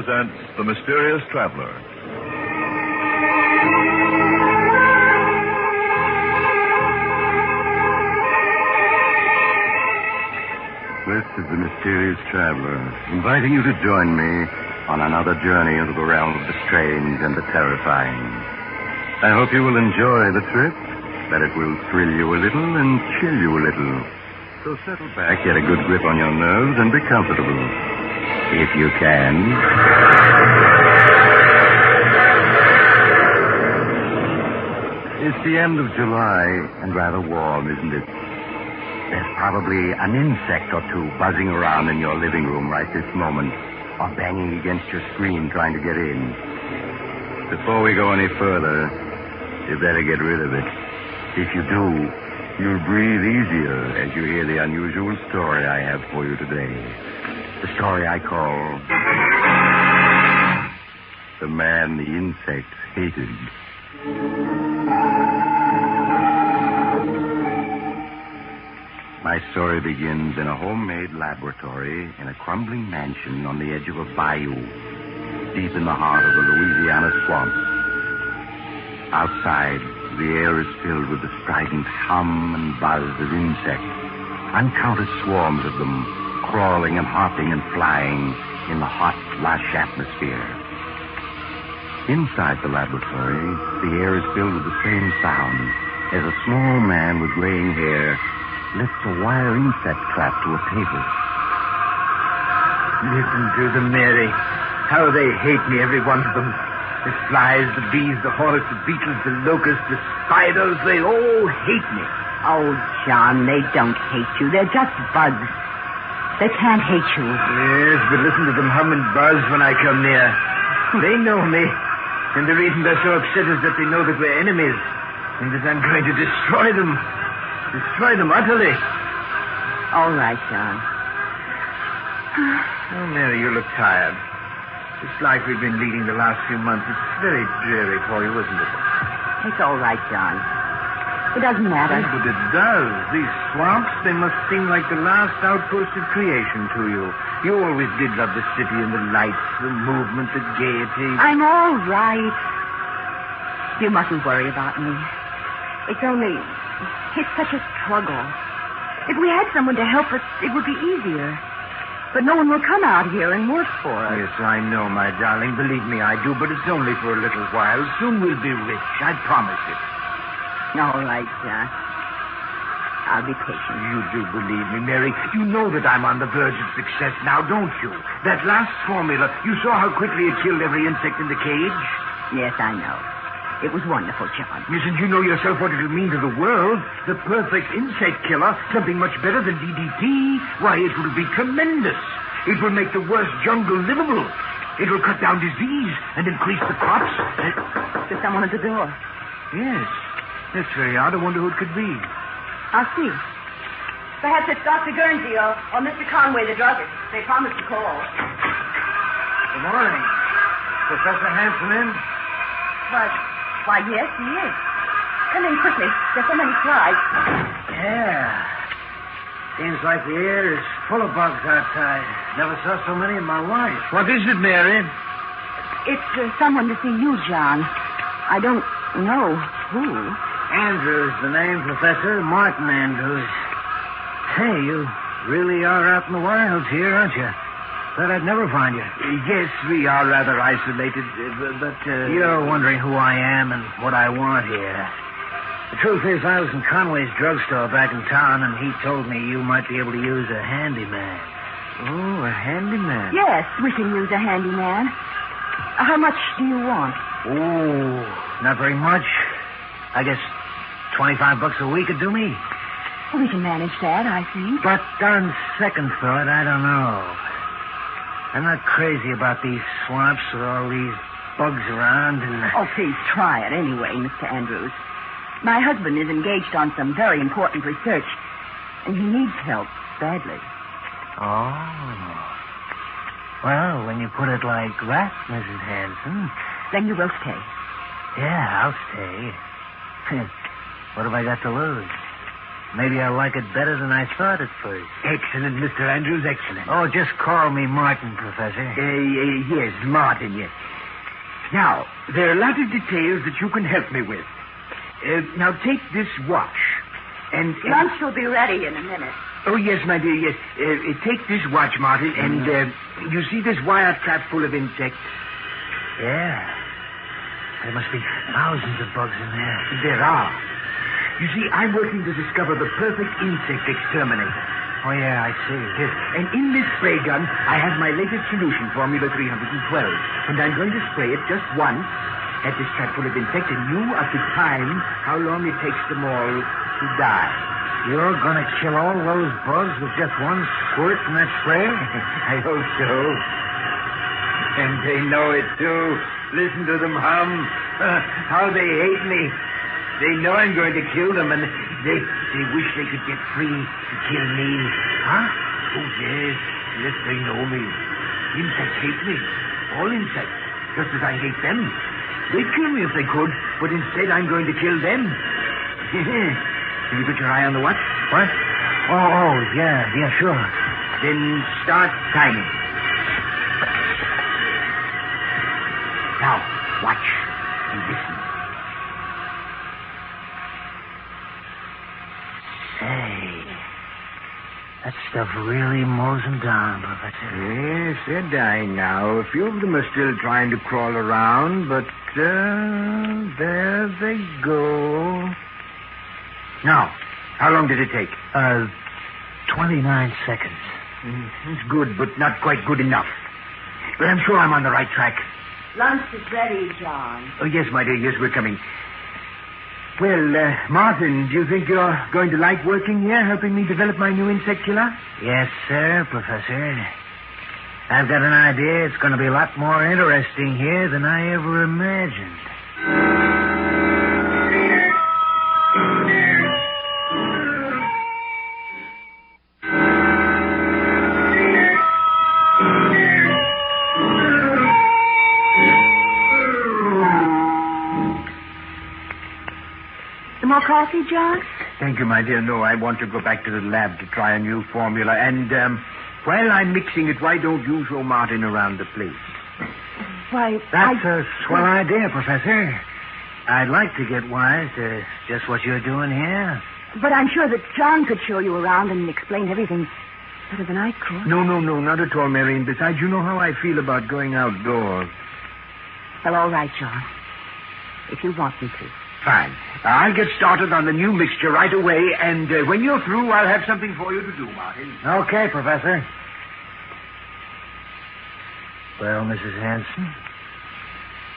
presents The Mysterious Traveler. This is The Mysterious Traveler, inviting you to join me on another journey into the realm of the strange and the terrifying. I hope you will enjoy the trip, that it will thrill you a little and chill you a little. So settle back, get a good grip on your nerves, and be comfortable. If you can. It's the end of July, and rather warm, isn't it? There's probably an insect or two buzzing around in your living room right this moment, or banging against your screen trying to get in. Before we go any further, you better get rid of it. If you do, you'll breathe easier as you hear the unusual story I have for you today. The story I call The Man the Insects Hated. My story begins in a homemade laboratory in a crumbling mansion on the edge of a bayou, deep in the heart of the Louisiana swamps. Outside, the air is filled with the strident hum and buzz of insects, uncounted swarms of them, crawling and hopping and flying in the hot, lush atmosphere. Inside the laboratory, the air is filled with the same sound as a small man with graying hair lifts a wire insect trap to a table. Listen to them, Mary. How they hate me, every one of them. The flies, the bees, the hornets, the beetles, the locusts, the spiders, they all hate me. Oh, John, they don't hate you. They're just bugs. They can't hate you. Yes, but listen to them hum and buzz when I come near. They know me. And the reason they're so upset is that they know that we're enemies. And that I'm going to destroy them. Destroy them utterly. All right, John. Oh, Mary, you look tired. This life we've been leading the last few months, it's very dreary for you, isn't it? It's all right, John. It doesn't matter. Yes, but it does. These swamps, they must seem like the last outpost of creation to you. You always did love the city and the lights, the movement, the gaiety. I'm all right. You mustn't worry about me. It's only... It's such a struggle. If we had someone to help us, it would be easier. But no one will come out here and work for us. Yes, I know, my darling. Believe me, I do. But it's only for a little while. Soon we'll be rich. I promise it. All right, John. I'll be patient. You do believe me, Mary. You know that I'm on the verge of success now, don't you? That last formula, you saw how quickly it killed every insect in the cage? Yes, I know. It was wonderful, John. Yes, and you know yourself what it'll mean to the world. The perfect insect killer, something much better than DDT. Why, it will be tremendous. It will make the worst jungle livable. It will cut down disease and increase the crops. There's someone at the door. Yes. That's very odd. I wonder who it could be. I'll see. Perhaps it's Dr. Guernsey or Mr. Conway, the druggist. They promised to call. Good morning. Professor Hanson in? Why, yes, he is. Come in quickly. There's so many flies. Yeah. Seems like the air is full of bugs outside. Never saw so many in my life. What is it, Mary? It's someone to see you, John. I don't know who. Andrews, the name, Professor. Martin Andrews. Hey, you really are out in the wilds here, aren't you? Thought I'd never find you. Yes, we are rather isolated, but... You're wondering who I am and what I want here. The truth is, I was in Conway's drugstore back in town, and he told me you might be able to use a handyman. Oh, a handyman? Yes, we can use a handyman. How much do you want? Oh, not very much. I guess $25 a week would do me. We can manage that, I think. But on second thought, I don't know. I'm not crazy about these swamps with all these bugs around and... Oh, please try it anyway, Mr. Andrews. My husband is engaged on some very important research, and he needs help badly. Oh. Well, when you put it like that, Mrs. Hanson... Then you will stay. Yeah, I'll stay. What have I got to lose? Maybe I'll like it better than I thought at first. Excellent, Mr. Andrews, excellent. Oh, just call me Martin, Professor. Yes, Martin, yes. Now, there are a lot of details that you can help me with. Now, take this watch. And Lunch will be ready in a minute. Oh, yes, my dear, yes. Take this watch, Martin, and you see this wire trap full of insects? Yeah. There must be thousands of bugs in there. There are. You see, I'm working to discover the perfect insect exterminator. Oh, yeah, I see. Yes, and in this spray gun, I have my latest solution, Formula 312. And I'm going to spray it just once at this trap full of insects, and you are to time how long it takes them all to die. You're going to kill all those bugs with just one squirt from that spray? I hope so. And they know it, too. Listen to them hum. How they hate me. They know I'm going to kill them, and they wish they could get free to kill me. Huh? Oh, yes. Yes, they know me. Insects hate me. All insects. Just as I hate them. They'd kill me if they could, but instead I'm going to kill them. Can you put your eye on the watch? What? Oh, yeah, sure. Then start timing. Now, watch and listen. Hey, that stuff really mows them down, Professor. Yes, they're dying now. A few of them are still trying to crawl around, but there they go. Now, how long did it take? 29 seconds. It's good, but not quite good enough. But I'm sure I'm on the right track. Lunch is ready, John. Oh, yes, my dear, yes, we're coming. Well, Martin, do you think you're going to like working here, helping me develop my new insect killer? Yes, sir, Professor. I've got an idea it's going to be a lot more interesting here than I ever imagined. More coffee, John? Thank you, my dear. No, I want to go back to the lab to try a new formula. And while I'm mixing it, why don't you show Martin around the place? Why, That's a swell idea, Professor. I'd like to get wise to just what you're doing here. But I'm sure that John could show you around and explain everything better than I could. No, not at all, Mary. And besides, you know how I feel about going outdoors. Well, all right, John. If you want me to. Fine. I'll get started on the new mixture right away, and when you're through, I'll have something for you to do, Martin. Okay, Professor. Well, Mrs. Hanson,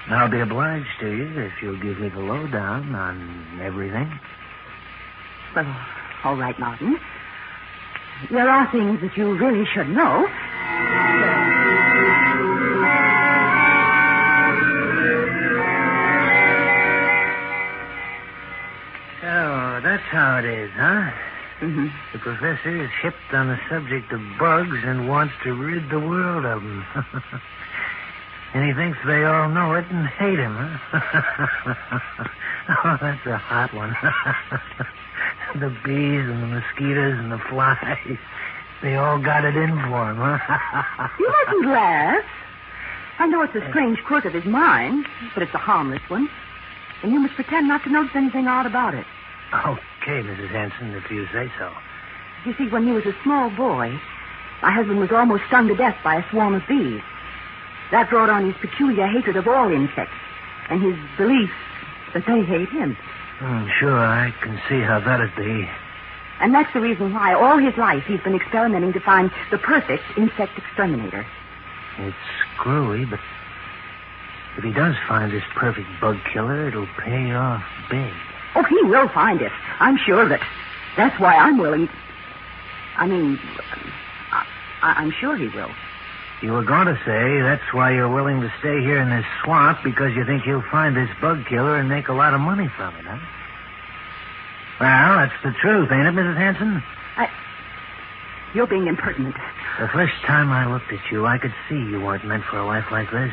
I'll be obliged to you if you'll give me the lowdown on everything. Well, all right, Martin. There are things that you really should know. So, that's how it is, huh? Mm-hmm. The professor is hipped on the subject of bugs and wants to rid the world of them. And he thinks they all know it and hate him, huh? Oh, that's a hot one. The bees and the mosquitoes and the flies, they all got it in for him, huh? You mustn't laugh. I know it's a strange quirk of his mind, but it's a harmless one. And you must pretend not to notice anything odd about it. Okay, Mrs. Hanson, if you say so. You see, when he was a small boy, my husband was almost stung to death by a swarm of bees. That brought on his peculiar hatred of all insects and his belief that they hate him. Sure, I can see how that'd be. And that's the reason why all his life he's been experimenting to find the perfect insect exterminator. It's screwy, but if he does find this perfect bug killer, it'll pay off big. Oh, he will find it. I'm sure of it. That's why I'm willing. I'm sure he will. You were going to say that's why you're willing to stay here in this swamp, because you think he'll find this bug killer and make a lot of money from it, huh? Well, that's the truth, ain't it, Mrs. Hanson? You're being impertinent. The first time I looked at you, I could see you weren't meant for a life like this.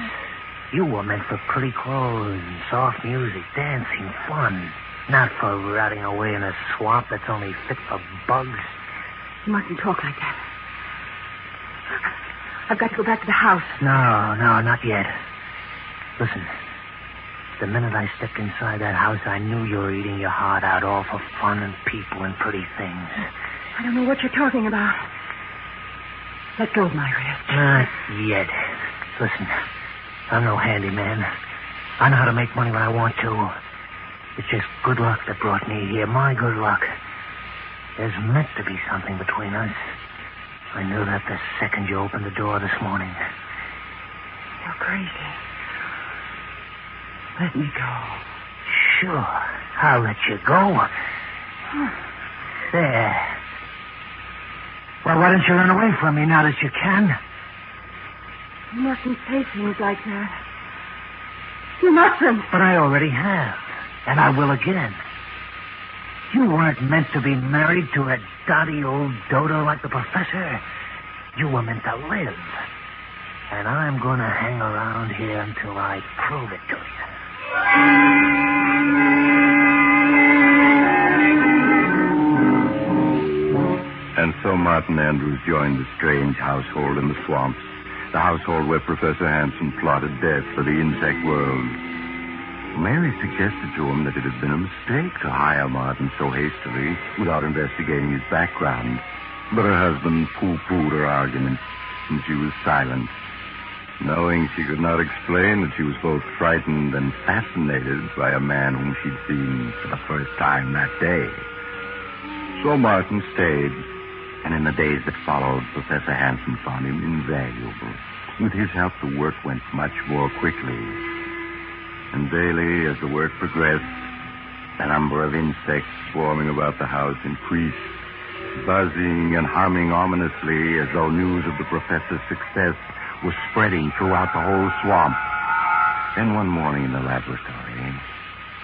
You were meant for pretty clothes and soft music, dancing, fun. Not for rotting away in a swamp that's only fit for bugs. You mustn't talk like that. I've got to go back to the house. No, not yet. Listen, the minute I stepped inside that house, I knew you were eating your heart out all for fun and people and pretty things. I don't know what you're talking about. Let go of my wrist. Not yet. Listen, I'm no handyman. I know how to make money when I want to. It's just good luck that brought me here. My good luck. There's meant to be something between us. I knew that the second you opened the door this morning. You're crazy. Let me go. Sure. I'll let you go. There. Well, why don't you run away from me now that you can? You mustn't say things like that. You mustn't. But I already have. And I will again. You weren't meant to be married to a dotty old dodo like the professor. You were meant to live. And I'm going to hang around here until I prove it to you. And so Martin Andrews joined the strange household in the swamps, the household where Professor Hansen plotted death for the insect world. Mary suggested to him that it had been a mistake to hire Martin so hastily without investigating his background. But her husband pooh-poohed her argument, and she was silent, knowing she could not explain that she was both frightened and fascinated by a man whom she'd seen for the first time that day. So Martin stayed, and in the days that followed, Professor Hansen found him invaluable. With his help, the work went much more quickly. And daily, as the work progressed, the number of insects swarming about the house increased, buzzing and humming ominously as though news of the professor's success was spreading throughout the whole swamp. Then one morning in the laboratory...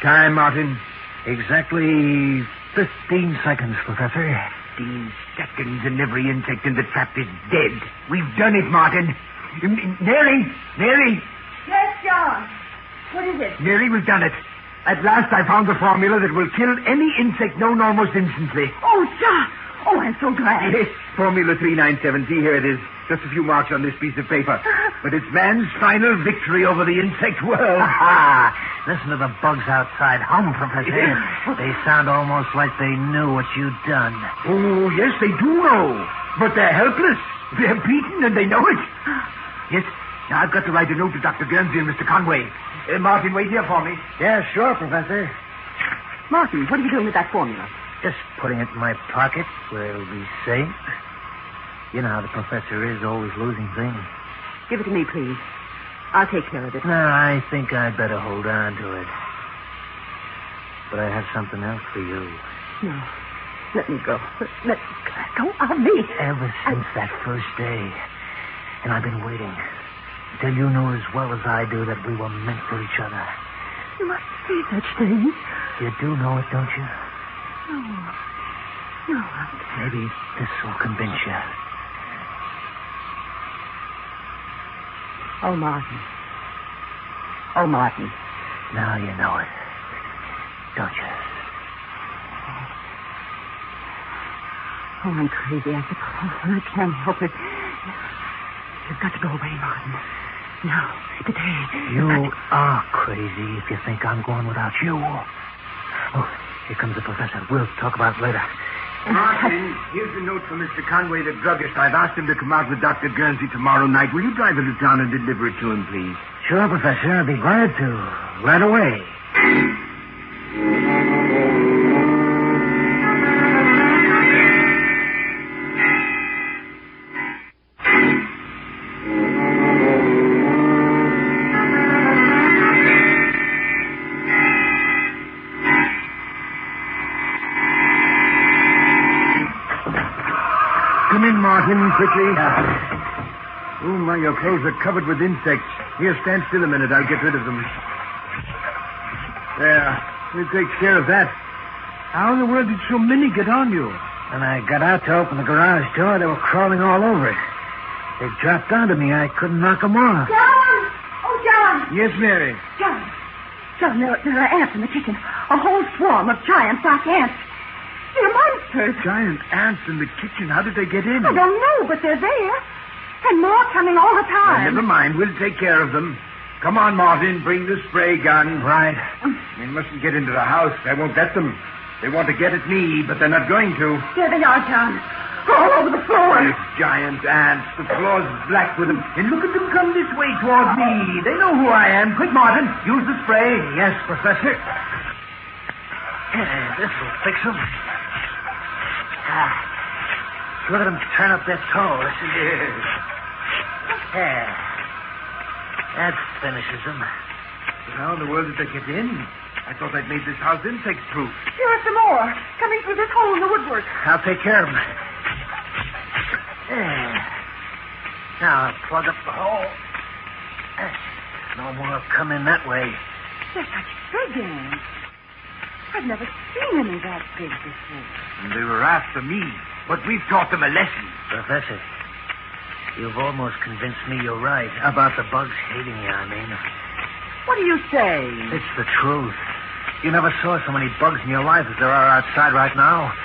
Time, Martin. Exactly 15 seconds, Professor. 15 seconds and every insect in the trap is dead. We've done it, Martin. Mary! Yes, John. What is it? Mary, we've done it. At last I found the formula that will kill any insect known almost instantly. Oh, John. Oh, I'm so glad. Yes, Formula 397. See, here it is. Just a few marks on this piece of paper. But it's man's final victory over the insect world. Listen to the bugs outside hum, Professor. They sound almost like they knew what you'd done. Oh, yes, they do know. But they're helpless. They're beaten and they know it. Yes, now I've got to write a note to Dr. Guernsey and Mr. Conway. Martin, wait here for me. Yeah, sure, Professor. Martin, what are you doing with that formula? Just putting it in my pocket where it'll be safe. You know how the professor is, always losing things. Give it to me, please. I'll take care of it. No, I think I'd better hold on to it. But I have something else for you. No. Let me go. Let go of me. Ever since that first day. And I've been waiting. Till you knew as well as I do that we were meant for each other. You mustn't say such things. You do know it, don't you? No. Maybe this will convince you. Oh, Martin. Now you know it. Don't you? Oh, I'm crazy, I suppose. I can't help it. You've got to go away, Martin. Now, today. You are crazy if you think I'm going without you. Oh, here comes the professor. We'll talk about it later. Martin, here's a note from Mr. Conway, the druggist. I've asked him to come out with Dr. Guernsey tomorrow night. Will you drive into town and deliver it to him, please? Sure, Professor. I'll be glad to. Right away. Come in, Martin, quickly. Oh, my, your clothes are covered with insects. Here, stand still a minute. I'll get rid of them. There. It takes care of that. How in the world did so many get on you? When I got out to open the garage door, they were crawling all over it. They dropped onto me. I couldn't knock them off. John! Oh, John! Yes, Mary. John, there are ants in the kitchen. A whole swarm of giant black ants. They're monsters. Giant ants in the kitchen. How did they get in? I don't know, but they're there. And more coming all the time. Never mind. We'll take care of them. Come on, Martin. Bring the spray gun. Right. They mustn't get into the house. I won't let them. They want to get at me, but they're not going to. There they are, John. All over the floor. These giant ants. The floor's black with them. And look at them come this way toward me. They know who I am. Quick, Martin. Use the spray. Yes, Professor. This will fix them. Look at them turn up their toes. There. That finishes them. How in the world did they get in? I thought I'd made this house insect-proof. Here are some more. Coming through this hole in the woodwork. I'll take care of them. There. Now I'll plug up the hole. No more come in that way. They're such big ants. I've never seen any that big before. And they were after me. But we've taught them a lesson. Professor, you've almost convinced me you're right about the bugs hating you, I mean. What do you say? It's the truth. You never saw so many bugs in your life as there are outside right now.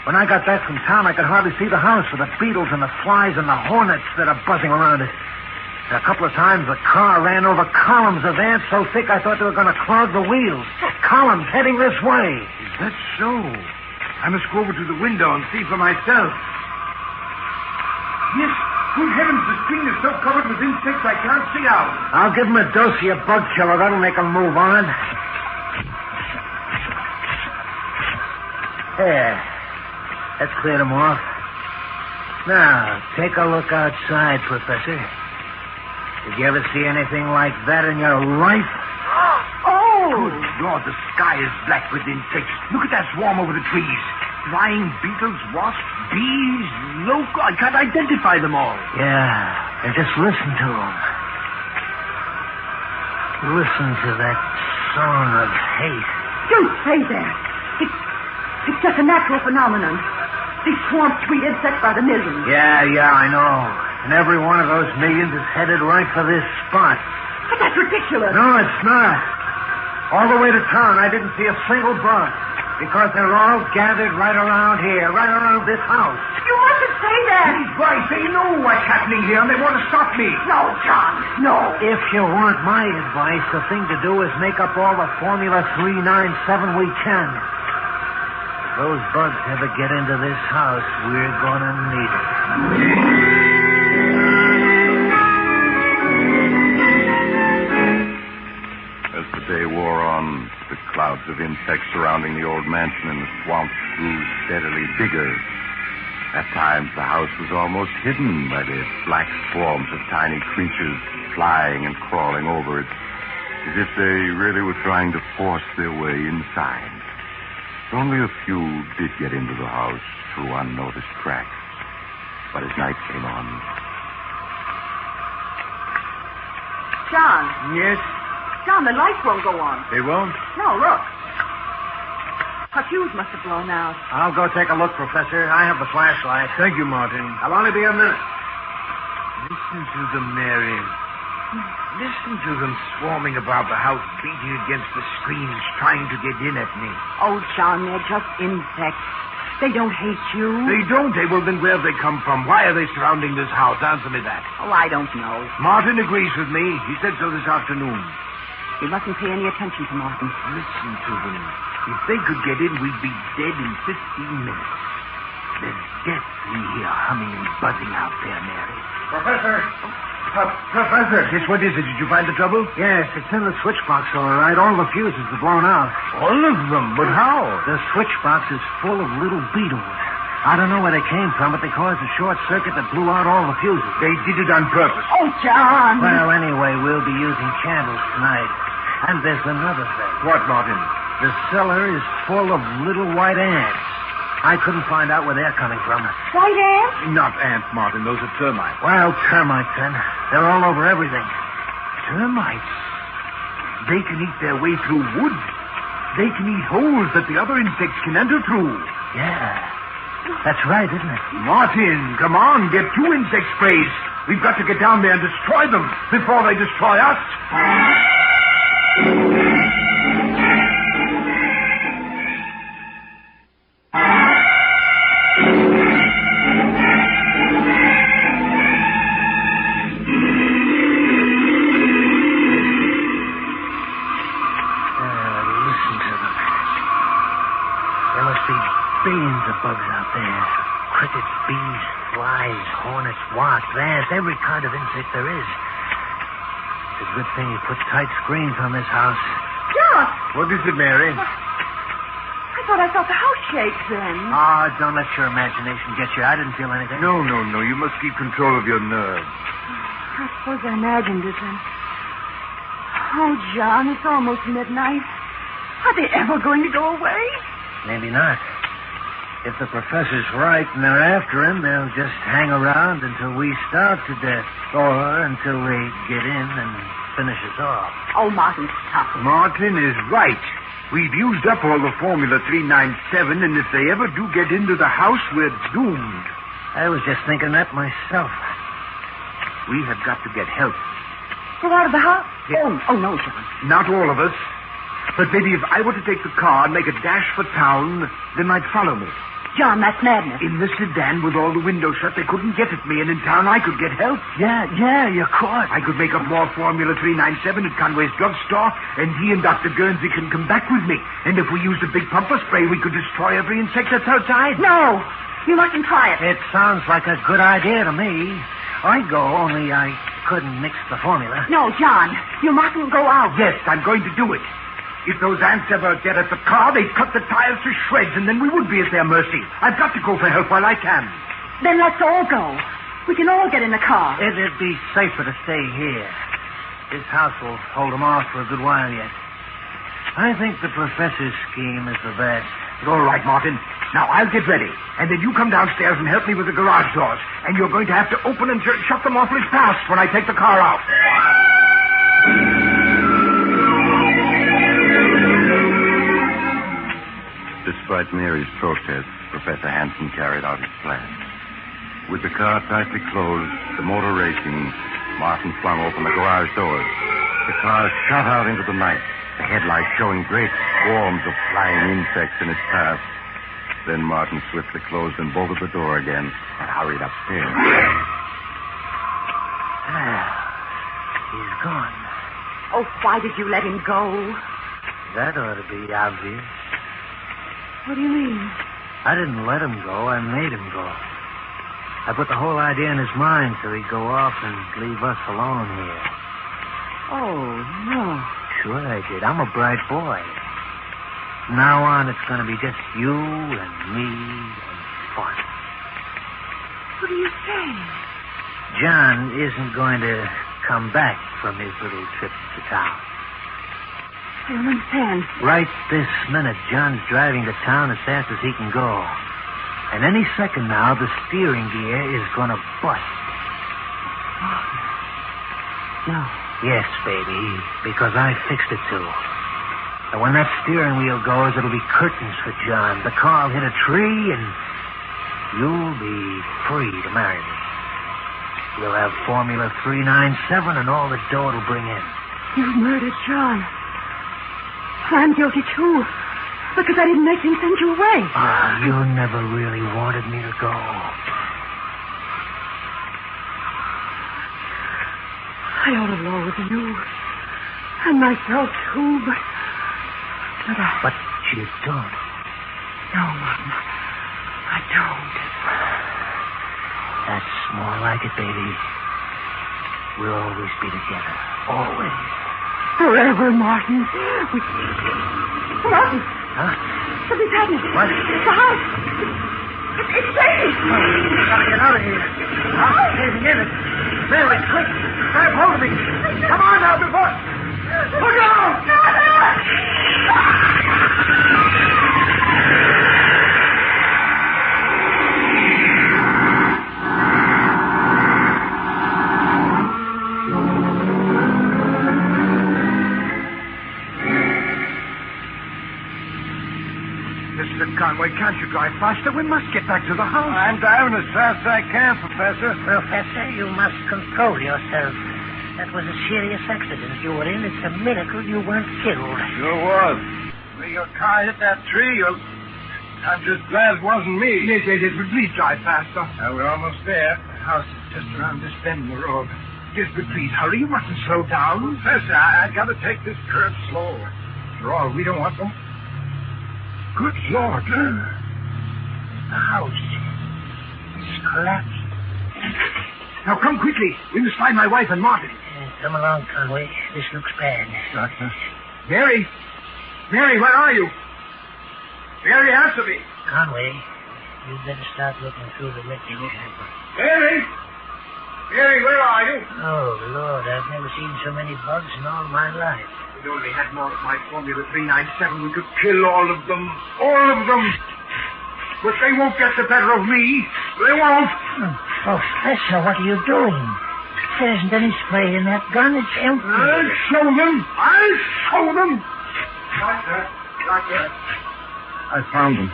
When I got back from town, I could hardly see the house for the beetles and the flies and the hornets that are buzzing around it. A couple of times the car ran over columns of ants so thick I thought they were going to clog the wheels. Columns heading this way. Is that so? I must go over to the window and see for myself. Yes, good heavens, the screen is so covered with insects I can't see out. I'll give them a dose of your bug killer. That'll make them move on. There. That's cleared them off. Now, take a look outside, Professor. Did you ever see anything like that in your life? Oh! Good Lord, the sky is black with insects. Look at that swarm over the trees. Flying beetles, wasps, bees, locusts. I can't identify them all. Yeah, and just listen to them. Listen to that song of hate. Don't say that. It's just a natural phenomenon. These swarms treat insects by the millions. Yeah, I know. And every one of those millions is headed right for this spot. But that's ridiculous. No, it's not. All the way to town, I didn't see a single bug. Because they're all gathered right around here, right around this house. You mustn't say that. He's right. They know what's happening here, and they want to stop me. No, John, no. If you want my advice, the thing to do is make up all the Formula 397 we can. If those bugs ever get into this house, we're gonna need it. As the day wore on, the clouds of insects surrounding the old mansion in the swamp grew steadily bigger. At times, the house was almost hidden by the black swarms of tiny creatures flying and crawling over it, as if they really were trying to force their way inside. Only a few did get into the house through unnoticed cracks. But as night came on... John. Yes? John, the lights won't go on. They won't? No, look. Her fuse must have blown out. I'll go take a look, Professor. I have the flashlight. Thank you, Martin. I'll only be a minute. Listen to them, Mary. Listen to them swarming about the house, beating against the screens, trying to get in at me. Oh, John, they're just insects. They don't hate you. They don't, eh? Well, then where have they come from? Why are they surrounding this house? Answer me that. Oh, I don't know. Martin agrees with me. He said so this afternoon. You mustn't pay any attention to Martin. Listen to them. If they could get in, we'd be dead in 15 minutes. There's death we hear humming and buzzing out there, Mary. Professor! Professor! Yes, what is it? Did you find the trouble? Yes, it's in the switch box, all right. All the fuses are blown out. All of them? But how? The switch box is full of little beetles. I don't know where they came from, but they caused a short circuit that blew out all the fuses. They did it on purpose. Oh, John! Well, anyway, we'll be using candles tonight. And there's another thing. What, Martin? The cellar is full of little white ants. I couldn't find out where they're coming from. White ants? Not ants, Martin. Those are termites. Well, termites, then. They're all over everything. Termites? They can eat their way through wood. They can eat holes that the other insects can enter through. Yeah. That's right, isn't it? Martin, come on. Get 2 insect sprays. We've got to get down there and destroy them before they destroy us. be billions of bugs out there. Crickets, bees, flies, hornets, wasps, ants, every kind of insect there is. It's a good thing you put tight screens on this house. John! What is it, Mary? I thought I felt the house shake then. Oh, don't let your imagination get you. I didn't feel anything. No. You must keep control of your nerves. I suppose I imagined it then. Oh, John, it's almost midnight. Are they ever going to go away? Maybe not. If the professor's right and they're after him, they'll just hang around until we starve to death. Or until they get in and finish us off. Oh, Martin, stop it. Martin is right. We've used up all the Formula 397, and if they ever do get into the house, we're doomed. I was just thinking that myself. We have got to get help. Go out of the house? Yes. Oh, no, John. Not all of us. But maybe if I were to take the car and make a dash for town, they might follow me. John, that's madness. In the sedan with all the windows shut, they couldn't get at me, and in town I could get help. Yeah, you could. I could make up more Formula 397 at Conway's drugstore, and he and Dr. Guernsey can come back with me. And if we used a big pumper spray, we could destroy every insect that's outside. No, you mustn't try it. It sounds like a good idea to me. I'd go, only I couldn't mix the formula. No, John, you mustn't go out. Yes, I'm going to do it. If those ants ever get at the car, they'd cut the tires to shreds, and then we would be at their mercy. I've got to go for help while I can. Then let's all go. We can all get in the car. It'd be safer to stay here. This house will hold them off for a good while yet. I think the professor's scheme is the best. All right, Martin. Now, I'll get ready. And then you come downstairs and help me with the garage doors. And you're going to have to open and shut them awfully fast when I take the car out. Despite Mary's protest, Professor Hanson carried out his plan. With the car tightly closed, the motor racing, Martin flung open the garage doors. The car shot out into the night, the headlights showing great swarms of flying insects in its path. Then Martin swiftly closed and bolted the door again and hurried upstairs. He's gone. Oh, why did you let him go? That ought to be obvious. What do you mean? I didn't let him go. I made him go. I put the whole idea in his mind so he'd go off and leave us alone here. Oh, no. Sure I did. I'm a bright boy. From now on, it's going to be just you and me and fun. What are you saying? John isn't going to come back from his little trip to town. I don't understand. Right this minute, John's driving to town as fast as he can go. And any second now, the steering gear is going to bust. No. Yes, baby, because I fixed it to. And when that steering wheel goes, it'll be curtains for John. The car will hit a tree, and you'll be free to marry me. We'll have Formula 397 and all the dough it'll bring in. You murdered John. I'm guilty, too. Because I didn't make him send you away. Ah, you never really wanted me to go. I ought to lower the news. And myself, too, but I... But you don't. No, Martin. I don't. That's more like it, baby. We'll always be together. Always. Forever, Martin. Martin! Huh? Something's happening. What? The house. It's shaking. We gotta get out of here. I'm caving in it. Mary, quick. Grab hold of me. Come on now, before... Look out! Mr. Conway, can't you drive faster? We must get back to the house. I'm driving as fast as I can, Professor. Professor, you must control yourself. That was a serious accident you were in. It's a miracle you weren't killed. Sure was. When your car hit that tree, I'm just glad it wasn't me. Yes, but please drive faster. We're almost there. The house is just around this bend in the road. Yes, but please hurry. You mustn't slow down. Professor, I got to take this curve slow. After all, we don't want them. Good Lord. The house. It's collapsed. Now come quickly. We must find my wife and Martin. Come along, Conway. This looks bad. Doctor. Mary! Mary, where are you? Mary, answer me. Conway, you'd better start looking through the wreckage. Mary! Mary, where are you? Oh, Lord, I've never seen so many bugs in all my life. If we only had more of my Formula 397, we could kill all of them. All of them. But they won't get the better of me. They won't. Oh, Professor, what are you doing? There isn't any spray in that gun. It's empty. I'll show them. I'll show them. Doctor. I found them.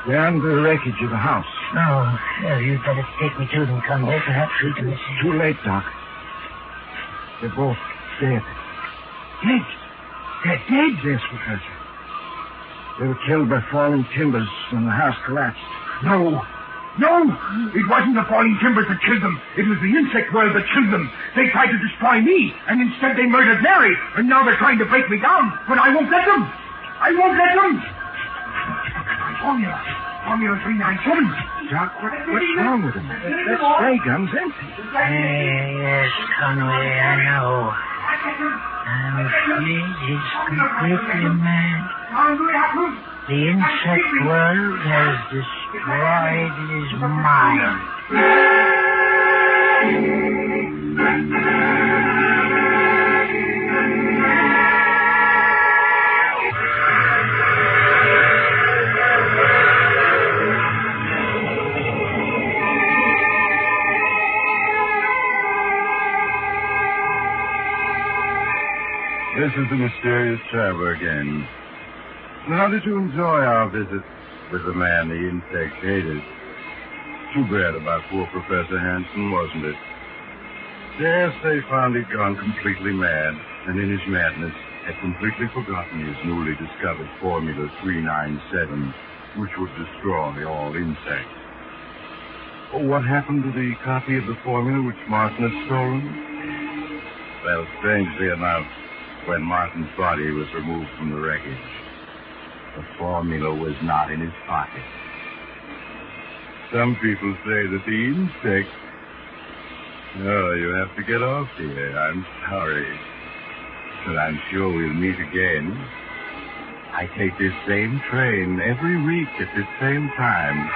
They're under the wreckage of the house. Oh, well, you'd better take me to them, Conway. Perhaps we can assist. Too late, Doc. They're both dead. Dead. They're dead. Yes, Professor. They were killed by falling timbers when the house collapsed. No. It wasn't the falling timbers that killed them. It was the insect world that killed them. They tried to destroy me, and instead they murdered Mary. And now they're trying to break me down, but I won't let them. I won't let them. Formula 397. Doc, what's wrong with him? That spray gun's empty. Yes, Conway, I know. I'm afraid he's completely mad. The insect world has destroyed his mind. This is the mysterious traveler again. How did you enjoy our visit with the man the insect hated? Too bad about poor Professor Hanson, wasn't it? Yes, they found he'd gone completely mad, and in his madness had completely forgotten his newly discovered Formula 397, which would destroy all insects. Oh, what happened to the copy of the formula which Martin had stolen? Well, strangely enough, when Martin's body was removed from the wreckage, the formula was not in his pocket. Some people say that the insect... Oh, you have to get off here. I'm sorry. But I'm sure we'll meet again. I take this same train every week at this same time.